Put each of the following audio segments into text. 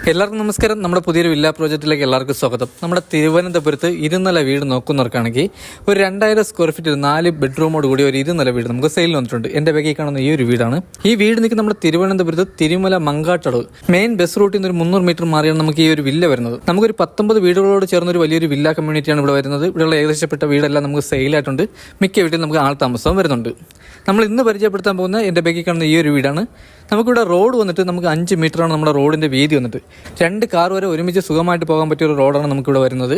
എല്ലാവർക്കും നമസ്കാരം. നമ്മുടെ പുതിയൊരു വില്ല പ്രോജക്റ്റിലേക്ക് എല്ലാവർക്കും സ്വാഗതം. നമ്മുടെ തിരുവനന്തപുരത്ത് ഇരുനില വീട് നോക്കുന്നവർക്കാണെങ്കിൽ ഒരു 2000 സ്ക്വയർ ഫീറ്റ് 4 ബെഡ്റൂമോട് കൂടി ഒരു ഇരുനില വീട് നമുക്ക് സെയിൽ വന്നിട്ടുണ്ട്. എൻ്റെ ബാഗിൽ കാണുന്ന ഈ ഒരു വീടാണ്. ഈ വീട് നിൽക്കുന്ന നമ്മുടെ തിരുവനന്തപുരത്ത് തിരുമല മങ്കാട്ടടവ് മെയിൻ ബസ് റൂട്ടിൽ നിന്ന് ഒരു 300 മീറ്റർ മാറിയാണ് നമുക്ക് ഈ ഒരു വില്ല വരുന്നത്. നമുക്കൊരു 19 വീടുകളോട് ചേർന്ന ഒരു വലിയൊരു വില്ല കമ്മ്യൂണിറ്റിയാണ് ഇവിടെ വരുന്നത്. ഇവിടെയുള്ള ഏകദേശപ്പെട്ട വീടെല്ലാം നമുക്ക് സെയിലായിട്ടുണ്ട്. മിക്ക വീട്ടിൽ നമുക്ക് ആൾ താമസവും വരുന്നുണ്ട്. നമ്മൾ ഇന്ന് പരിചയപ്പെടുത്താൻ പോകുന്ന എൻ്റെ ബാഗിൽ കാണുന്ന ഈ ഒരു വീടാണ്. നമുക്കിവിടെ റോഡ് വന്നിട്ട് നമുക്ക് 5 മീറ്ററാണ് നമ്മുടെ റോഡിൻ്റെ വീതി വന്നിട്ട്. 2 കാർ വരെ ഒരുമിച്ച് സുഖമായിട്ട് പോകാൻ പറ്റിയ ഒരു റോഡാണ് നമുക്കിവിടെ വരുന്നത്.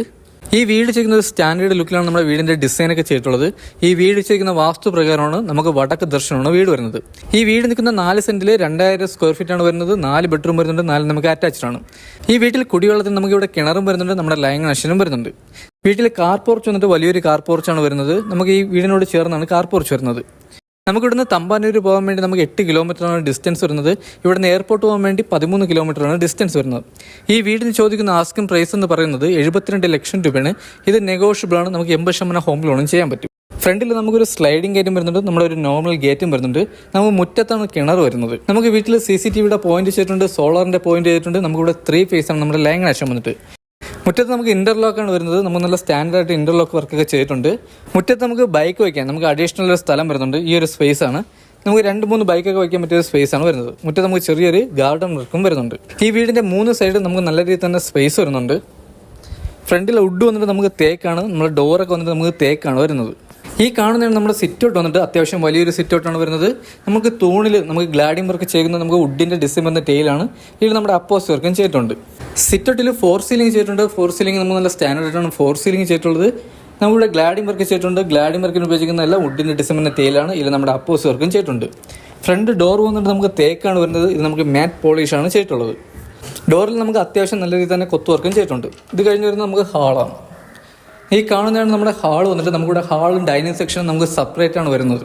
ഈ വീട് ചെയ്യുന്ന ഒരു സ്റ്റാൻഡേർഡ് ലുക്കിലാണ് നമ്മുടെ വീടിൻ്റെ ഡിസൈനൊക്കെ ചെയ്തിട്ടുള്ളത്. ഈ വീട് ചെയ്യുന്ന വാസ്തു പ്രകാരമാണ് നമുക്ക് വടക്ക് ദർശനമാണ് വീട് വരുന്നത്. ഈ വീട് നിൽക്കുന്ന 4 സെൻറ്റിൽ 2000 സ്ക്വയർ ഫീറ്റാണ് വരുന്നത്. 4 ബെഡ്റൂം വരുന്നുണ്ട്, 4 നമുക്ക് അറ്റാച്ച്ഡ് ആണ്. ഈ വീട്ടിൽ കുടിവെള്ളത്തിന് നമുക്കിവിടെ കിണറും വരുന്നുണ്ട്, നമ്മുടെ ലൈൻ കണക്ഷനും വരുന്നുണ്ട്. വീട്ടിൽ കാർ പോർച്ച് വന്നിട്ട് വലിയൊരു കാർ പോർച്ചാണ് വരുന്നത്. നമുക്ക് ഈ വീടിനോട് ചേർന്നാണ് കാർ പോർച്ച് വരുന്നത്. നമുക്കിവിടുന്ന് തമ്പാനൂർ പോകാൻ വേണ്ടി നമുക്ക് 8 കിലോമീറ്ററാണ് ഡിസ്റ്റൻസ് വരുന്നത്. ഇവിടുന്ന് എയർപോർട്ട് പോകാൻ വേണ്ടി 13 കിലോമീറ്ററാണ് ഡിസ്റ്റൻസ് വരുന്നത്. ഈ വീടിന് ചോദിക്കുന്ന ആസ്കിംഗ് പ്രൈസ് എന്ന് പറയുന്നത് 72 ലക്ഷം രൂപയാണ്. ഇത് നെഗോഷ്യബിൾ ആണ്. നമുക്ക് 80% ഹോം ലോണും ചെയ്യാൻ പറ്റും. ഫ്രണ്ടിൽ നമുക്കൊരു സ്ലൈഡിംഗ് ഗേറ്റും വരുന്നുണ്ട്, നമ്മുടെ ഒരു നോർമൽ ഗേറ്റും വരുന്നുണ്ട്. നമുക്ക് മുറ്റത്താണ് കിണർ വരുന്നത്. നമുക്ക് വീട്ടിൽ CCTVയുടെ പോയിന്റ് ചെയ്തിട്ടുണ്ട്, സോളാറിന്റെ പോയിന്റ് ചെയ്തിട്ടുണ്ട്. നമുക്കിവിടെ 3 ഫേസ് ആണ് നമ്മുടെ ലൈൻ കണക്ഷൻ വന്നിട്ട്. മുറ്റത്ത് നമുക്ക് ഇന്റർലോക്കാണ് വരുന്നത്. നമുക്ക് നല്ല സ്റ്റാൻഡേർഡ് ഇന്റർലോക്ക് വർക്കൊക്കെ ചെയ്തിട്ടുണ്ട്. മുറ്റത്ത് നമുക്ക് ബൈക്ക് വയ്ക്കാൻ നമുക്ക് അഡീഷണൽ ഒരു സ്ഥലം വരുന്നുണ്ട്. ഈ ഒരു സ്പേസ് ആണ്. നമുക്ക് 2-3 ബൈക്കൊക്കെ വയ്ക്കാൻ പറ്റിയ ഒരു സ്പേസ് ആണ് വരുന്നത്. മുറ്റത്ത് നമുക്ക് ചെറിയൊരു ഗാർഡൻ വർക്കും വരുന്നുണ്ട്. ഈ വീടിന്റെ 3 സൈഡ് നമുക്ക് നല്ല രീതിയിൽ തന്നെ സ്പേസ് വരുന്നുണ്ട്. ഫ്രണ്ടിൽ വുഡ് വന്നിട്ട് നമുക്ക് തേക്കാണ്. നമ്മുടെ ഡോറൊക്കെ വന്നിട്ട് നമുക്ക് തേക്കാണ് വരുന്നത്. ഈ കാണുന്നതാണ് നമ്മുടെ സിറ്റ് ഔട്ട് വന്നിട്ട് അത്യാവശ്യം വലിയൊരു സിറ്റ് ഔട്ടാണ് വരുന്നത്. നമുക്ക് തൂണിൽ നമുക്ക് ഗ്ലാഡിംഗ് വർക്ക് ചെയ്യുന്നത് നമുക്ക് വുഡിൻ്റെ ഡിസൈൻ വന്ന ടൈലാണ്. ഇതിൽ നമ്മുടെ അപ്പോസ് വർക്കും ചെയ്തിട്ടുണ്ട്. സിറ്റ് ഔട്ടിൽ 4 സീലിംഗ് ചെയ്തിട്ടുണ്ട്. 4 സീലിംഗ് നമുക്ക് നല്ല സ്റ്റാൻഡേർഡായിട്ടാണ് 4 സീലിംഗ് ചെയ്തിട്ടുള്ളത്. നമ്മുടെ ഗ്ലാഡിംഗ് വർക്ക് ചെയ്തിട്ടുണ്ട്. ഗ്ലാഡിംഗ് വർക്കിന് ഉപയോഗിക്കുന്ന എല്ലാം വുഡിൻ്റെ ഡിസൈൻ വന്ന ടൈലാണ്. ഇതിൽ നമ്മുടെ അപ്പോസ് വർക്കും ചെയ്തിട്ടുണ്ട്. ഫ്രണ്ട് ഡോർ വന്നിട്ട് നമുക്ക് തേക്കാണ് വരുന്നത്. ഇത് നമുക്ക് മാറ്റ് പോളിഷാണ് ചെയ്തിട്ടുള്ളത്. ഡോറിൽ നമുക്ക് അത്യാവശ്യം നല്ല രീതിയിൽ തന്നെ കൊത്തു വർക്കും ചെയ്തിട്ടുണ്ട്. ഇത് കഴിഞ്ഞ് വരുന്നത് നമുക്ക് ഹാളാണ്. ഈ കാണുന്നതാണ് നമ്മുടെ ഹാൾ വന്നിട്ട് നമുക്കിവിടെ ഹാളും ഡൈനിങ് സെക്ഷനും നമുക്ക് സെപ്പറേറ്റ് ആണ് വരുന്നത്.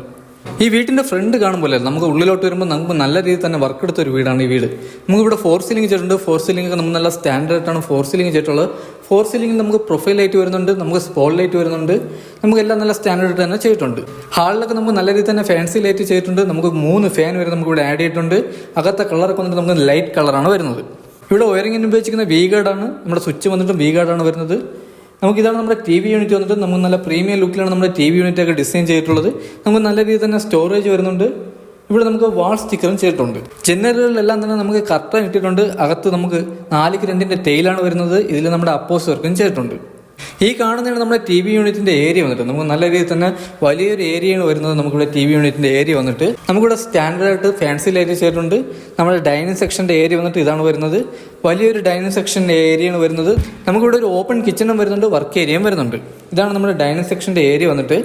ഈ വീട്ടിൻ്റെ ഫ്രണ്ട് കാണുമ്പോൾ നമുക്ക് ഉള്ളിലോട്ട് വരുമ്പോൾ നമുക്ക് നല്ല രീതിയിൽ തന്നെ വർക്ക് എടുത്ത ഒരു വീടാണ് ഈ വീട്. നമുക്കിവിടെ 4 സീലിംഗ് ചെയ്തിട്ടുണ്ട്. 4 സീലിംഗ് ഒക്കെ നമുക്ക് നല്ല സ്റ്റാൻഡേർഡായിട്ടാണ് 4 സീലിംഗ് ചെയ്തിട്ടുള്ളത്. 4 സീലിംഗിൽ നമുക്ക് പ്രൊഫൈൽ ലൈറ്റ് വരുന്നുണ്ട്, നമുക്ക് സ്പോട്ട് ലൈറ്റ് വരുന്നുണ്ട്. നമുക്കെല്ലാം നല്ല സ്റ്റാൻഡേർഡ് തന്നെ ചെയ്തിട്ടുണ്ട്. ഹാളിലൊക്കെ നമുക്ക് നല്ല രീതിയിൽ തന്നെ ഫാൻസി ലൈറ്റ് ചെയ്തിട്ടുണ്ട്. നമുക്ക് 3 ഫാൻ വരെ നമുക്ക് ഇവിടെ ആഡ് ചെയ്തിട്ടുണ്ട്. അകത്തെ കളറൊക്കെ വന്നിട്ട് നമുക്ക് ലൈറ്റ് കളറാണ് വരുന്നത്. ഇവിടെ വയറിങ്ങിന് ഉപയോഗിച്ചിരിക്കുന്ന വി ഗാർഡാണ്. നമ്മുടെ സ്വിച്ച് വന്നിട്ട് വി ഗാർഡാണ് വരുന്നത്. നമുക്കിതാണ് നമ്മുടെ TV യൂണിറ്റ് വന്നിട്ട് നമുക്ക് നല്ല പ്രീമിയം ലുക്കിലാണ് നമ്മുടെ TV യൂണിറ്റ് ഒക്കെ ഡിസൈൻ ചെയ്തിട്ടുള്ളത്. നമുക്ക് നല്ല രീതിയിൽ തന്നെ സ്റ്റോറേജ് വരുന്നുണ്ട്. ഇവിടെ നമുക്ക് വാൾ സ്റ്റിക്കറും ചെയ്തിട്ടുണ്ട്. ജനലുകളിലെല്ലാം തന്നെ നമുക്ക് കർട്ടൻ ഇട്ടിട്ടുണ്ട്. അകത്ത് നമുക്ക് 4x2 ടൈലാണ് വരുന്നത്. ഇതിൽ നമ്മുടെ അപ്പോസ് വർക്കും ചെയ്തിട്ടുണ്ട്. ഈ കാണുന്നതാണ് നമ്മുടെ TV യൂണിറ്റിന്റെ ഏരിയ വന്നിട്ട് നമുക്ക് നല്ല രീതിയിൽ തന്നെ വലിയൊരു ഏരിയയാണ് വരുന്നത്. നമുക്കിവിടെ TV യൂണിറ്റിന്റെ ഏരിയ വന്നിട്ട് നമുക്കിവിടെ സ്റ്റാൻഡേർഡായിട്ട് ഫാൻസി ലൈറ്റ് ചെയ്തിട്ടുണ്ട്. നമ്മുടെ ഡൈനിങ് സെക്ഷന്റെ ഏരിയ വന്നിട്ട് ഇതാണ് വരുന്നത്. വലിയൊരു ഡൈനിങ് സെക്ഷന്റെ ഏരിയയാണ് വരുന്നത്. നമുക്കിവിടെ ഒരു ഓപ്പൺ കിച്ചണും വരുന്നുണ്ട്, വർക്ക് ഏരിയയും വരുന്നുണ്ട്. ഇതാണ് നമ്മുടെ ഡൈനിങ് സെക്ഷന്റെ ഏരിയ വന്നിട്ട്.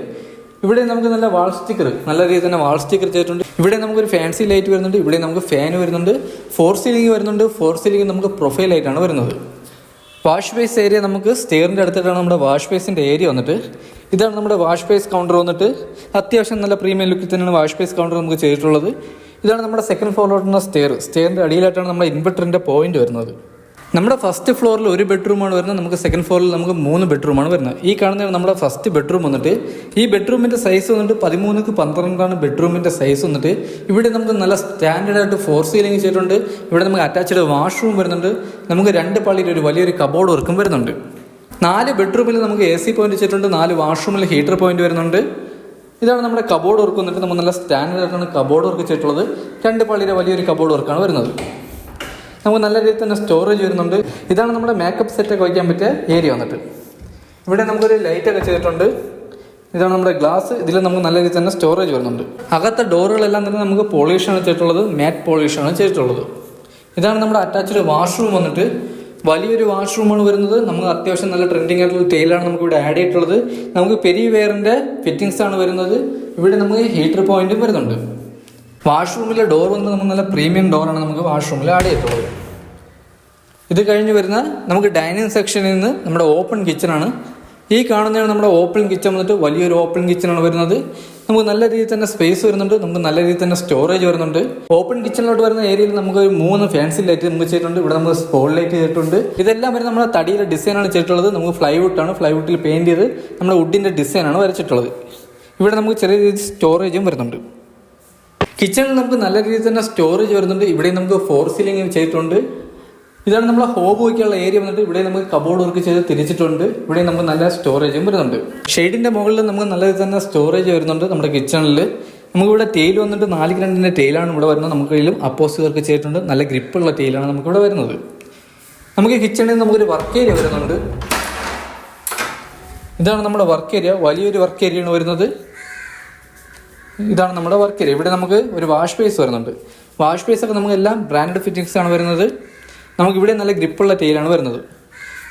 ഇവിടെ നമുക്ക് നല്ല വാൾ സ്റ്റിക്കർ നല്ല രീതിയിൽ തന്നെ വാൾ സ്റ്റിക്കർ ചെയ്തിട്ടുണ്ട്. ഇവിടെ നമുക്കൊരു ഫാൻസി ലൈറ്റ് വരുന്നുണ്ട്. ഇവിടെ നമുക്ക് ഫാൻ വരുന്നുണ്ട്. 4 സീലിംഗ് വരുന്നുണ്ട്. 4 സീലിംഗ് നമുക്ക് പ്രൊഫൈൽ ലൈറ്റാണ് വരുന്നത്. വാഷ് ബേസ് ഏരിയ നമുക്ക് സ്റ്റെയറിൻ്റെ അടുത്തിട്ടാണ് നമ്മുടെ വാഷ് ബേസിൻ്റെ ഏരിയ വന്നിട്ട്. ഇതാണ് നമ്മുടെ വാഷ് ബേസ് കൗണ്ടർ വന്നിട്ട്. അത്യാവശ്യം നല്ല പ്രീമിയം ലുക്കിൽ തന്നെയാണ് വാഷ് ബേസ് കൗണ്ടർ നമുക്ക് ചെയ്തിട്ടുള്ളത്. ഇതാണ് നമ്മുടെ സെക്കൻഡ് ഫ്ലോറിലോട്ടുള്ള സ്റ്റെയറിൻ്റെ അടിയിലായിട്ടാണ് നമ്മുടെ ഇൻവെർട്ടറിൻ്റെ പോയിന്റ് വരുന്നത്. നമ്മുടെ ഫസ്റ്റ് ഫ്ലോറിൽ 1 ബെഡ്റൂമാണ് വരുന്നത്. നമുക്ക് സെക്കൻഡ് ഫ്ലോറിൽ നമുക്ക് 3 ബെഡ്റൂമാണ് വരുന്നത്. ഈ കാണുന്നതാണ് നമ്മുടെ ഫസ്റ്റ് ബെഡ്റൂം വന്നിട്ട്. ഈ ബെഡ്റൂമിൻ്റെ സൈസ് വന്നിട്ട് 13x12 ബെഡ്റൂമിൻ്റെ സൈസ് വന്നിട്ട്. ഇവിടെ നമുക്ക് നല്ല സ്റ്റാൻഡേർഡായിട്ട് 4 സീലിംഗ് ചെയ്തിട്ടുണ്ട്. ഇവിടെ നമുക്ക് അറ്റാച്ച്ഡ് വാഷ്റൂം വരുന്നുണ്ട്. നമുക്ക് 2 പാളിയിൽ ഒരു വലിയൊരു കബോർഡ് വർക്കും വരുന്നുണ്ട്. 4 ബെഡ്റൂമിൽ നമുക്ക് AC പോയിന്റ് ചെയ്തിട്ടുണ്ട്. 4 വാഷ്റൂമിൽ ഹീറ്റർ പോയിന്റ് വരുന്നുണ്ട്. ഇതാണ് നമ്മുടെ കബോർഡ് വർക്ക് വന്നിട്ട്. നമുക്ക് നല്ല സ്റ്റാൻഡേർഡായിട്ടാണ് കബോർഡ് വർക്ക് ചെയ്തിട്ടുള്ളത്. 2 പാളിയുടെ വലിയൊരു കബോർഡ് വർക്കാണ് വരുന്നത്. നമുക്ക് നല്ല രീതിയിൽ തന്നെ സ്റ്റോറേജ് വരുന്നുണ്ട്. ഇതാണ് നമ്മുടെ മേക്കപ്പ് സെറ്റൊക്കെ വയ്ക്കാൻ പറ്റിയ ഏരിയ വന്നിട്ട്. ഇവിടെ നമുക്കൊരു ലൈറ്റൊക്കെ ചെയ്തിട്ടുണ്ട്. ഇതാണ് നമ്മുടെ ഗ്ലാസ്. ഇതിൽ നമുക്ക് നല്ല രീതിയിൽ തന്നെ സ്റ്റോറേജ് വരുന്നുണ്ട്. അകത്തെ ഡോറുകളെല്ലാം തന്നെ നമുക്ക് പോളിഷാണ് ചെയ്തിട്ടുള്ളത്, മാറ്റ് പോളിഷാണ് ചെയ്തിട്ടുള്ളത്. ഇതാണ് നമ്മുടെ അറ്റാച്ച്ഡ് വാഷ്റൂം വന്നിട്ട്. വലിയൊരു വാഷ്റൂമാണ് വരുന്നത്. നമുക്ക് അത്യാവശ്യം നല്ല ട്രെൻഡിങ് ആയിട്ടുള്ള ടൈലാണ് നമുക്ക് ഇവിടെ ആഡ് ചെയ്തിട്ടുള്ളത്. നമുക്ക് പെരിവെയറിൻ്റെ ഫിറ്റിങ്സ് ആണ് വരുന്നത്. ഇവിടെ നമുക്ക് ഹീറ്റർ പോയിന്റും വരുന്നുണ്ട്. വാഷ്റൂമിലെ ഡോർ വന്ന് നമുക്ക് നല്ല പ്രീമിയം ഡോറാണ് നമുക്ക് വാഷ്റൂമിൽ ആഡ് ചെയ്തിട്ടുള്ളത്. ഇത് കഴിഞ്ഞ് വരുന്ന നമുക്ക് ഡൈനിങ് സെക്ഷനിൽ നിന്ന് നമ്മുടെ ഓപ്പൺ കിച്ചണാണ്. ഈ കാണുന്നതാണ് നമ്മുടെ ഓപ്പൺ കിച്ചൺ വന്നിട്ട്. വലിയൊരു ഓപ്പൺ കിച്ചണാണ് വരുന്നത്. നമുക്ക് നല്ല രീതിയിൽ തന്നെ സ്പേസ് വരുന്നുണ്ട്. നമുക്ക് നല്ല രീതിയിൽ തന്നെ സ്റ്റോറേജ് വരുന്നുണ്ട്. ഓപ്പൺ കിച്ചണിലോട്ട് വരുന്ന ഏരിയയിൽ നമുക്ക് ഒരു 3 ഫാൻസി ലൈറ്റ് നമുക്ക് ചെയ്തിട്ടുണ്ട്. ഇവിടെ നമുക്ക് സ്പോട്ട് ലൈറ്റ് ചെയ്തിട്ടുണ്ട്. ഇതെല്ലാം വരെ നമ്മുടെ തടിയുടെ ഡിസൈനാണ് ചെയ്തിട്ടുള്ളത്. നമുക്ക് ഫ്ലൈവുഡാണ്. ഫ്ലൈവുഡിൽ പെയിന്റ് ചെയ്ത് നമ്മുടെ വുഡിൻ്റെ ഡിസൈനാണ് വരച്ചിട്ടുള്ളത്. ഇവിടെ നമുക്ക് ചെറിയ രീതിയിൽ സ്റ്റോറേജും വരുന്നുണ്ട്. കിച്ചണിൽ നമുക്ക് നല്ല രീതിയിൽ തന്നെ സ്റ്റോറേജ് വരുന്നുണ്ട്. ഇവിടെ നമുക്ക് 4 സീലിംഗ് ചെയ്തിട്ടുണ്ട്. ഇതാണ് നമ്മളെ ഹോബ് വയ്ക്കാനുള്ള ഏരിയ വന്നിട്ട് ഇവിടെ നമുക്ക് കബോർഡ് വർക്ക് ചെയ്ത് തിരിച്ചിട്ടുണ്ട്. ഇവിടെ നമുക്ക് നല്ല സ്റ്റോറേജും വരുന്നുണ്ട്. ഷെയ്ഡിന്റെ മുകളിൽ നമുക്ക് നല്ല തന്നെ സ്റ്റോറേജ് വരുന്നുണ്ട്. നമ്മുടെ കിച്ചണിൽ നമുക്കിവിടെ ടെയിൽ വന്നിട്ട് 4x2 ടെയിലാണ് ഇവിടെ വരുന്നത്. നമുക്ക് ഇതിലും അപ്പോസ് വർക്ക് ചെയ്തിട്ടുണ്ട്. നല്ല ഗ്രിപ്പുള്ള ടെയിലാണ് നമുക്കിവിടെ വരുന്നത്. നമുക്ക് കിച്ചണിൽ നമുക്കൊരു വർക്ക് ഏരിയ വരുന്നുണ്ട്. ഇതാണ് നമ്മുടെ വർക്ക് ഏരിയ, വലിയൊരു വർക്ക് ഏരിയയാണ് വരുന്നത്. ഇതാണ് നമ്മുടെ വർക്ക് ഏരിയ. ഇവിടെ നമുക്ക് ഒരു വാഷ് ബേസ് വരുന്നുണ്ട്. വാഷ് ബേസ് ഒക്കെ നമുക്ക് എല്ലാം ബ്രാൻഡ് ഫിറ്റിംഗ്സ് ആണ് വരുന്നത്. നമുക്കിവിടെ നല്ല ഗ്രിപ്പുള്ള ടെയിലാണ് വരുന്നത്.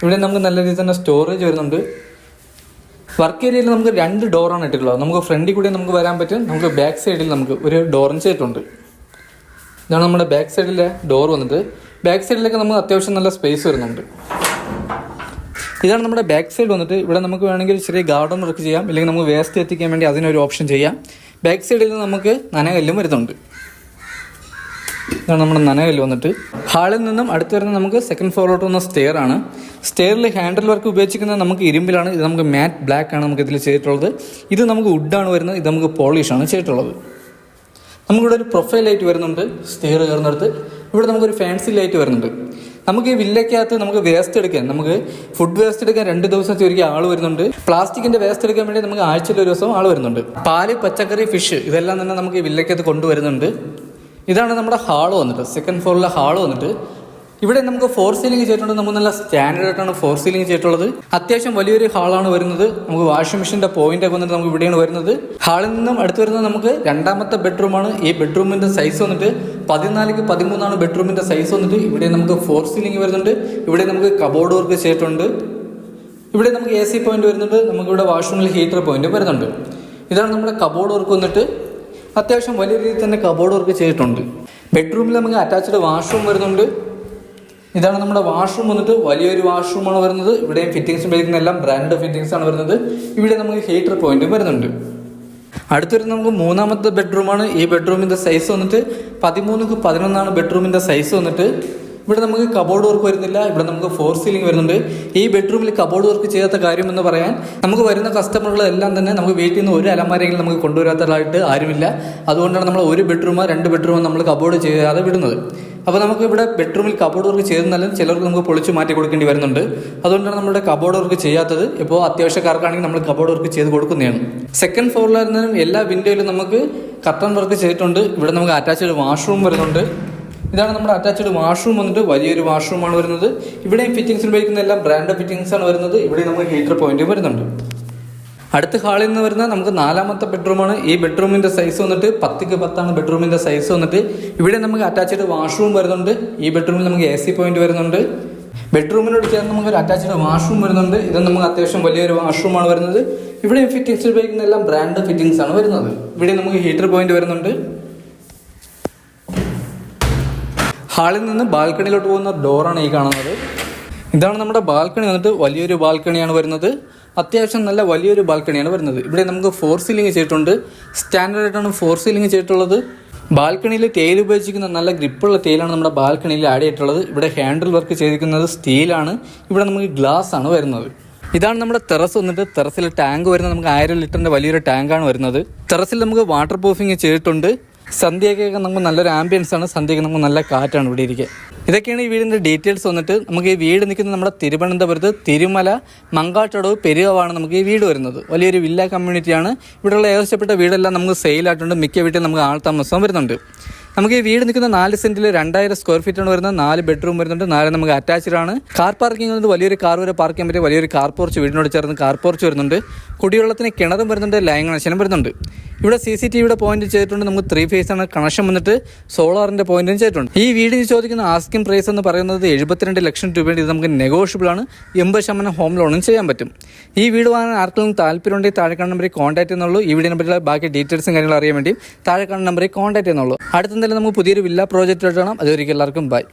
ഇവിടെ നമുക്ക് നല്ല രീതിയിൽ തന്നെ സ്റ്റോറേജ് വരുന്നുണ്ട്. വർക്ക് ഏരിയയിൽ നമുക്ക് 2 ഡോറാണ് ഇട്ടിട്ടുള്ളത്. നമുക്ക് ഫ്രണ്ടിൽ കൂടെ നമുക്ക് വരാൻ പറ്റും. നമുക്ക് ബാക്ക് സൈഡിൽ നമുക്ക് ഒരു ഡോറും ചെയ്തിട്ടുണ്ട്. ഇതാണ് നമ്മുടെ ബാക്ക് സൈഡിലെ ഡോർ വന്നിട്ട്. ബാക്ക് സൈഡിലൊക്കെ നമുക്ക് അത്യാവശ്യം നല്ല സ്പേസ് വരുന്നുണ്ട്. ഇതാണ് നമ്മുടെ ബാക്ക് സൈഡ് വന്നിട്ട്. ഇവിടെ നമുക്ക് വേണമെങ്കിൽ ചെറിയ ഗാർഡൻ വർക്ക് ചെയ്യാം, ഇല്ലെങ്കിൽ നമുക്ക് വേസ്റ്റ് എത്തിക്കാൻ വേണ്ടി അതിനൊരു ഓപ്ഷൻ ചെയ്യാം. ബാക്ക് സൈഡിൽ നമുക്ക് നനകല്ലും വരുന്നുണ്ട്. ഇതാണ് നമ്മുടെ നനകല്ല് വന്നിട്ട്. ഹാളിൽ നിന്നും അടുത്ത് വരുന്ന നമുക്ക് സെക്കൻഡ് ഫ്ലോറിലോട്ട് വന്ന സ്റ്റെയർ ആണ്. സ്റ്റെയറിൽ ഹാൻഡിൽ വർക്ക് ഉപയോഗിച്ചിരിക്കുന്നത് നമുക്ക് ഇരുമ്പിലാണ്. ഇത് നമുക്ക് മാറ്റ് ബ്ലാക്ക് ആണ് നമുക്ക് ഇതിൽ ചെയ്തിട്ടുള്ളത്. ഇത് നമുക്ക് വുഡാണ് വരുന്നത്. ഇത് നമുക്ക് പോളിഷാണ് ചെയ്തിട്ടുള്ളത്. നമുക്കിവിടെ ഒരു പ്രൊഫൈൽ ലൈറ്റ് വരുന്നുണ്ട്. സ്റ്റെയർ കയറുന്നിടത്ത് ഇവിടെ നമുക്കൊരു ഫാൻസി ലൈറ്റ് വരുന്നുണ്ട്. നമുക്ക് ഈ വില്ലയ്ക്കകത്ത് നമുക്ക് വേസ്റ്റ് എടുക്കാൻ, നമുക്ക് ഫുഡ് വേസ്റ്റ് എടുക്കാൻ 2 ദിവസത്തിൽ ഒരിക്കൽ ആൾ വരുന്നുണ്ട്. പ്ലാസ്റ്റിക്കിന്റെ വേസ്റ്റ് എടുക്കാൻ വേണ്ടി നമുക്ക് ആഴ്ചയിൽ ഒരു ദിവസം ആൾ വരുന്നുണ്ട്. പാല്, പച്ചക്കറി, ഫിഷ് ഇതെല്ലാം തന്നെ നമുക്ക് ഈ വില്ലയ്ക്കകത്ത് കൊണ്ടുവരുന്നുണ്ട്. ഇതാണ് നമ്മുടെ ഹാള് വന്നിട്ട്. സെക്കൻഡ് ഫ്ലോറിലെ ഹാള് വന്നിട്ട്. ഇവിടെ നമുക്ക് 4 സീലിംഗ് ചെയ്തിട്ടുണ്ട്. നമുക്ക് നല്ല സ്റ്റാൻഡേർഡ് ആയിട്ടാണ് 4 സീലിംഗ് ചെയ്തിട്ടുള്ളത്. അത്യാവശ്യം വലിയൊരു ഹാളാണ് വരുന്നത്. നമുക്ക് വാഷിംഗ് മെഷീൻ്റെ പോയിന്റ് ഒക്കെ വന്നിട്ട് നമുക്ക് ഇവിടെയാണ് വരുന്നത്. ഹാളിൽ നിന്നും അടുത്ത് വരുന്നത് നമുക്ക് 2ാമത്തെ ബെഡ്റൂമാണ്. ഈ ബെഡ്റൂമിന്റെ സൈസ് വന്നിട്ട് 14x13 ബെഡ്റൂമിന്റെ സൈസ് വന്നിട്ട്. ഇവിടെ നമുക്ക് 4 സീലിംഗ് വരുന്നുണ്ട്. ഇവിടെ നമുക്ക് കബോർഡ് വർക്ക് ചെയ്തിട്ടുണ്ട്. ഇവിടെ നമുക്ക് AC പോയിന്റ് വരുന്നുണ്ട്. നമുക്കിവിടെ വാഷ്റൂമിൽ ഹീറ്റർ പോയിന്റ് വരുന്നുണ്ട്. ഇതാണ് നമ്മുടെ കബോർഡ് വർക്ക് വന്നിട്ട്. അത്യാവശ്യം വലിയ രീതിയിൽ തന്നെ കബോർഡ് വർക്ക് ചെയ്തിട്ടുണ്ട്. ബെഡ്റൂമിൽ നമുക്ക് അറ്റാച്ച്ഡ് വാഷ്റൂം വരുന്നുണ്ട്. ഇതാണ് നമ്മുടെ വാഷ്റൂം വന്നിട്ട്. വലിയൊരു വാഷ്റൂമാണ് വരുന്നത്. ഇവിടെയും ഫിറ്റിംഗ്സ് ഉപയോഗിക്കുന്ന എല്ലാം ബ്രാൻഡ് ഫിറ്റിംഗ്സ് ആണ് വരുന്നത്. ഇവിടെ നമുക്ക് ഹീറ്റർ പോയിന്റും വരുന്നുണ്ട്. അടുത്തൊരു നമുക്ക് 3ാമത്തെ ബെഡ്റൂമാണ്. ഈ ബെഡ്റൂമിന്റെ സൈസ് വന്നിട്ട് 13x11 ബെഡ്റൂമിന്റെ സൈസ് വന്നിട്ട്. ഇവിടെ നമുക്ക് കബോർഡ് വർക്ക് വരുന്നില്ല. ഇവിടെ നമുക്ക് 4 സീലിംഗ് വരുന്നുണ്ട്. ഈ ബെഡ്റൂമിൽ കബോർഡ് വർക്ക് ചെയ്യാത്ത കാര്യം എന്ന് പറയാൻ, നമുക്ക് വരുന്ന കസ്റ്റമറുകളെല്ലാം തന്നെ നമുക്ക് വീട്ടിൽ നിന്ന് ഒരു അലമാരയെങ്കിലും നമുക്ക് കൊണ്ടുവരാത്തതായിട്ട് ആരുമില്ല. അതുകൊണ്ടാണ് നമ്മൾ 1 ബെഡ്റൂമോ 2 ബെഡ്റൂമോ നമ്മൾ കബോർഡ് ചെയ്യാതെ വിടുന്നത്. അപ്പോൾ നമുക്ക് ഇവിടെ ബെഡ്റൂമിൽ കബോർഡ് വർക്ക് ചെയ്തെന്നാലും ചിലർക്ക് നമുക്ക് പൊളിച്ച് മാറ്റി കൊടുക്കേണ്ടി വരുന്നുണ്ട്. അതുകൊണ്ടാണ് നമ്മുടെ കബോർഡ് വർക്ക് ചെയ്യാത്തത്. ഇപ്പോൾ അത്യാവശ്യക്കാർക്കാണെങ്കിൽ നമ്മൾ കബോർഡ് വർക്ക് ചെയ്ത് കൊടുക്കുന്നതാണ്. സെക്കൻഡ് ഫ്ലോറിലായിരുന്നാലും എല്ലാ വിൻഡോയിലും നമുക്ക് കർട്ടൻ വർക്ക് ചെയ്തിട്ടുണ്ട്. ഇവിടെ നമുക്ക് അറ്റാച്ച്ഡ് വാഷ്റൂം വരുന്നുണ്ട്. ഇതാണ് നമ്മുടെ അറ്റാച്ച്ഡ് വാഷ്റൂം വന്നിട്ട്. വലിയൊരു വാഷ്റൂമാണ് വരുന്നത്. ഇവിടെയും ഫിറ്റിംഗ്സ് ഉപയോഗിക്കുന്ന എല്ലാം ബ്രാൻഡ് ഫിറ്റിംഗ്സ് ആണ് വരുന്നത്. ഇവിടെ നമുക്ക് ഹീറ്റർ പോയിന്റ് വരുന്നുണ്ട്. അടുത്ത ഹാളിൽ നിന്ന് വരുന്ന നമുക്ക് 4ാമത്തെ ബെഡ്റൂമാണ്. ഈ ബെഡ്റൂമിന്റെ സൈസ് വന്നിട്ട് 10x10 ബെഡ്റൂമിന്റെ സൈസ് വന്നിട്ട്. ഇവിടെ നമുക്ക് അറ്റാച്ച്ഡ് വാഷ്റൂം വരുന്നുണ്ട്. ഈ ബെഡ്റൂമിൽ നമുക്ക് AC പോയിന്റ് വരുന്നുണ്ട്. ബെഡ്റൂമിനോട് ചേർന്ന് നമുക്ക് ഒരു അറ്റാച്ച്ഡ് വാഷ്റൂം വരുന്നുണ്ട്. ഇത് നമുക്ക് അത്യാവശ്യം വലിയൊരു വാഷ്റൂമാണ് വരുന്നത്. ഇവിടെ ഫിറ്റിംഗ്സ് ഉപയോഗിക്കുന്ന എല്ലാം ബ്രാൻഡ് ഫിറ്റിംഗ്സ് ആണ് വരുന്നത്. ഇവിടെ നമുക്ക് ഹീറ്റർ പോയിന്റ് വരുന്നുണ്ട്. ഹാളിൽ നിന്ന് ബാൽക്കണിയിലോട്ട് പോകുന്ന ഡോറാണ് ഈ കാണുന്നത്. ഇതാണ് നമ്മുടെ ബാൽക്കണി വന്നിട്ട്. വലിയൊരു ബാൽക്കണിയാണ് വരുന്നത്. അത്യാവശ്യം നല്ല വലിയൊരു ബാൽക്കണിയാണ് വരുന്നത്. ഇവിടെ നമുക്ക് 4 സീലിംഗ് ചെയ്തിട്ടുണ്ട്. സ്റ്റാൻഡേർഡ് ആയിട്ടാണ് 4 സീലിംഗ് ചെയ്തിട്ടുള്ളത്. ബാൽക്കണിയിൽ ടെയിൽ ഉപയോഗിച്ചിരിക്കുന്ന നല്ല ഗ്രിപ്പുള്ള ടെയിലാണ് നമ്മുടെ ബാൽക്കണിയിൽ ആഡ് ചെയ്തിട്ടുള്ളത്. ഇവിടെ ഹാൻഡിൽ വർക്ക് ചെയ്തിരിക്കുന്നത് സ്റ്റീലാണ്. ഇവിടെ നമുക്ക് ഗ്ലാസ് ആണ് വരുന്നത്. ഇതാണ് നമ്മുടെ ടെറസ് വന്നിട്ട്. ടെറസിൽ ടാങ്ക് വരുന്നത് നമുക്ക് 1000 ലിറ്ററിന്റെ വലിയൊരു ടാങ്കാണ് വരുന്നത്. ടെറസിൽ നമുക്ക് വാട്ടർ പ്രൂഫിങ് ചെയ്തിട്ടുണ്ട്. സന്ധ്യയൊക്കെ നമുക്ക് നല്ലൊരു ആംബിയൻസ് ആണ്. സന്ധ്യയ്ക്ക് നമുക്ക് നല്ല കാറ്റാണ് ഇവിടെ ഇരിക്കുക. ഇതൊക്കെയാണ് ഈ വീടിൻ്റെ ഡീറ്റെയിൽസ് വന്നിട്ട്. നമുക്ക് ഈ വീട് നിൽക്കുന്നത് നമ്മുടെ തിരുവനന്തപുരത്ത് തിരുമല മങ്കാട്ടടവ് പെരുവാണ് നമുക്ക് ഈ വീട് വരുന്നത്. വലിയൊരു വില്ല കമ്മ്യൂണിറ്റിയാണ്. ഇവിടെയുള്ള ഏകദേശപ്പെട്ട വീടെല്ലാം നമുക്ക് സെയിലായിട്ടുണ്ട്. മിക്ക വീട്ടിൽ നമുക്ക് ആൾ താമസം വരുന്നുണ്ട്. നമുക്ക് ഈ വീട് നിൽക്കുന്ന 4 സെന്റിൽ 2000 സ്ക്വയർ ഫീറ്റ് ആണ് വരുന്നത്. 4 ബെഡ്റൂം വരുന്നുണ്ട്. 4 നമുക്ക് അറ്റാച്ച്ഡ് ആണ്. കാർ പാർക്കിംഗ് വന്നിട്ട് വലിയൊരു കാർ വരെ പാർക്ക് ചെയ്യാൻ പറ്റിയ വലിയൊരു കാർ പോർച്ച് വീടിനോട് ചേർന്ന് കാർ പോർച്ച് വരുന്നുണ്ട്. കുടിവെള്ളത്തിന് കിണറും വരുന്നുണ്ട്. ലൈൻ കണക്ഷനും വരുന്നുണ്ട്. ഇവിടെ CCTVയുടെ പോയിന്റ് ചെയ്തിട്ടുണ്ട്. നമുക്ക് 3 ഫേസ് ആണ് കണക്ഷൻ വന്നിട്ട്. സോളാറിന്റെ പോയിന്റും ചെയ്തിട്ടുണ്ട്. ഈ വീടിന് ചോദിക്കുന്ന ആസ്കിംഗ് പ്രൈസ് എന്ന് പറയുന്നത് 72 ലക്ഷം രൂപയുടെ. ഇത് നമുക്ക് നെഗോഷ്യബിൾ ആണ്. 80% ഹോം ലോണും ചെയ്യാൻ പറ്റും. ഈ വീട് വാങ്ങാൻ ആർക്കെങ്കിലും താല്പര്യമുണ്ടെങ്കിൽ താഴെ കാണുന്ന നമ്പറിൽ കോൺടാക്ട് ചെയ്യുന്നുള്ളൂ. ഈ വീടിനെ പറ്റിയുള്ള ബാക്കി ഡീറ്റെയിൽസും കാര്യങ്ങളും അറിയാൻ വേണ്ടി താഴെ കാണുന്ന നമ്പറിൽ കോൺടാക്ട് ചെയ്യുന്നുള്ളൂ. അടുത്ത എന്തായാലും നമുക്ക് പുതിയൊരു വില്ല പ്രോജക്റ്റ് കാണാം. അതുവരെയ്ക്കും എല്ലാവർക്കും ബൈ.